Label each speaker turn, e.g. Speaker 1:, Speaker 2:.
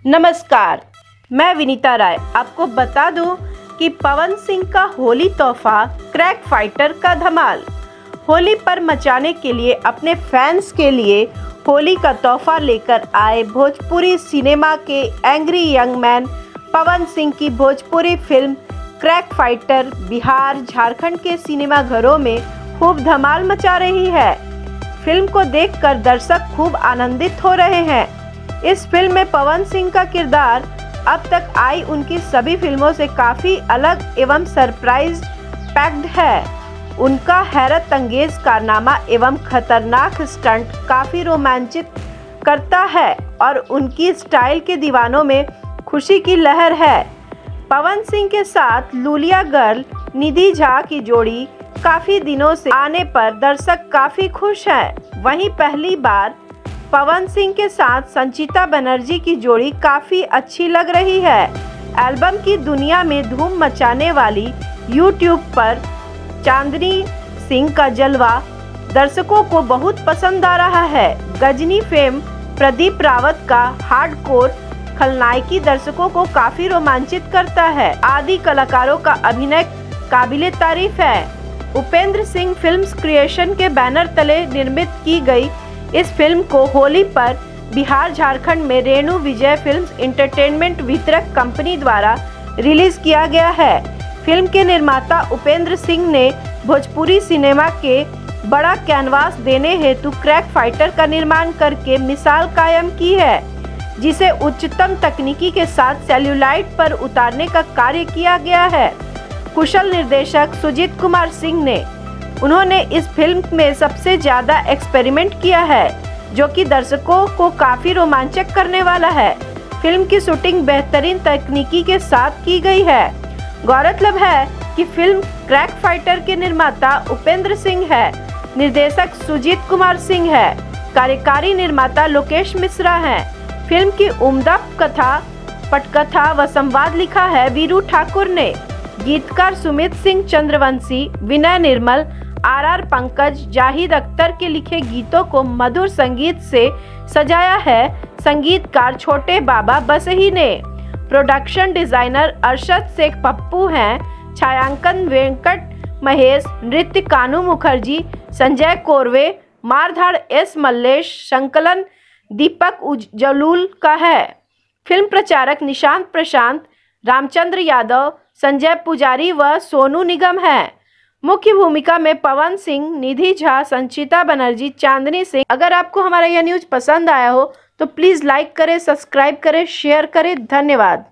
Speaker 1: नमस्कार, मैं विनीता राय आपको बता दूं कि पवन सिंह का होली तोहफा क्रैक फाइटर का धमाल। होली पर मचाने के लिए अपने फैंस के लिए होली का तोहफा लेकर आए भोजपुरी सिनेमा के angry young man Pawan Singh की Bhojpuri film crack fighter Bihar Jharkhand के सिनेमाघरों में खूब धमाल मचा रही है। फिल्म को देखकर दर्शक खूब आनंदित हो रहे हैं। इस फिल्म में पवन सिंह का किरदार अब तक आई उनकी सभी फिल्मों से काफ़ी अलग एवं सरप्राइज पैक्ड है। उनका हैरत अंगेज कारनामा एवं खतरनाक स्टंट काफ़ी रोमांचित करता है और उनकी स्टाइल के दीवानों में खुशी की लहर है। पवन सिंह के साथ लूलिया गर्ल निधि झा की जोड़ी काफ़ी दिनों से आने पर दर्शक काफ़ी खुश हैं। वहीं पहली बार पवन सिंह के साथ संचिता बनर्जी की जोड़ी काफ़ी अच्छी लग रही है। एल्बम की दुनिया में धूम मचाने वाली यूट्यूब पर चांदनी सिंह का जलवा दर्शकों को बहुत पसंद आ रहा है। गजनी फेम प्रदीप रावत का हार्डकोर खलनायकी दर्शकों को काफ़ी रोमांचित करता है। आदि कलाकारों का अभिनय काबिले तारीफ है। उपेंद्र सिंह फिल्म्स क्रिएशन के बैनर तले निर्मित की गई इस फिल्म को होली पर बिहार झारखंड में रेणु विजय फिल्म्स एंटरटेनमेंट वितरक कंपनी द्वारा रिलीज किया गया है। फिल्म के निर्माता उपेंद्र सिंह ने भोजपुरी सिनेमा के बड़ा कैनवास देने हेतु क्रैक फाइटर का निर्माण करके मिसाल कायम की है, जिसे उच्चतम तकनीकी के साथ सेल्यूलाइट पर उतारने का कार्य किया गया है। कुशल निर्देशक सुजीत कुमार सिंह ने उन्होंने इस फिल्म में सबसे ज़्यादा एक्सपेरिमेंट किया है, जो कि दर्शकों को काफ़ी रोमांचक करने वाला है। फिल्म की शूटिंग बेहतरीन तकनीकी के साथ की गई है। गौरतलब है कि फिल्म क्रैक फाइटर के निर्माता उपेंद्र सिंह है, निर्देशक सुजीत कुमार सिंह है, कार्यकारी निर्माता लोकेश मिश्रा हैं। फिल्म की उम्दा कथा, पटकथा व संवाद लिखा है वीरू ठाकुर ने। गीतकार सुमित सिंह चंद्रवंशी, विनय निर्मल, आर पंकज, जाहिद अख्तर के लिखे गीतों को मधुर संगीत से सजाया है संगीतकार छोटे बाबा बसही ने। प्रोडक्शन डिजाइनर अरशद शेख पप्पू हैं। छायांकन वेंकट महेश, नृत्य कानू मुखर्जी, संजय कोरवे, मारधाड़ एस मल्लेश, संकलन दीपक उजलूल का है। फिल्म प्रचारक निशांत प्रशांत, रामचंद्र यादव, संजय पुजारी व सोनू निगम हैं। मुख्य भूमिका में पवन सिंह, निधि झा, संचिता बनर्जी, चांदनी सिंह। अगर आपको हमारा यह न्यूज़ पसंद आया हो तो प्लीज़ लाइक करें, सब्सक्राइब करें, शेयर करें। धन्यवाद।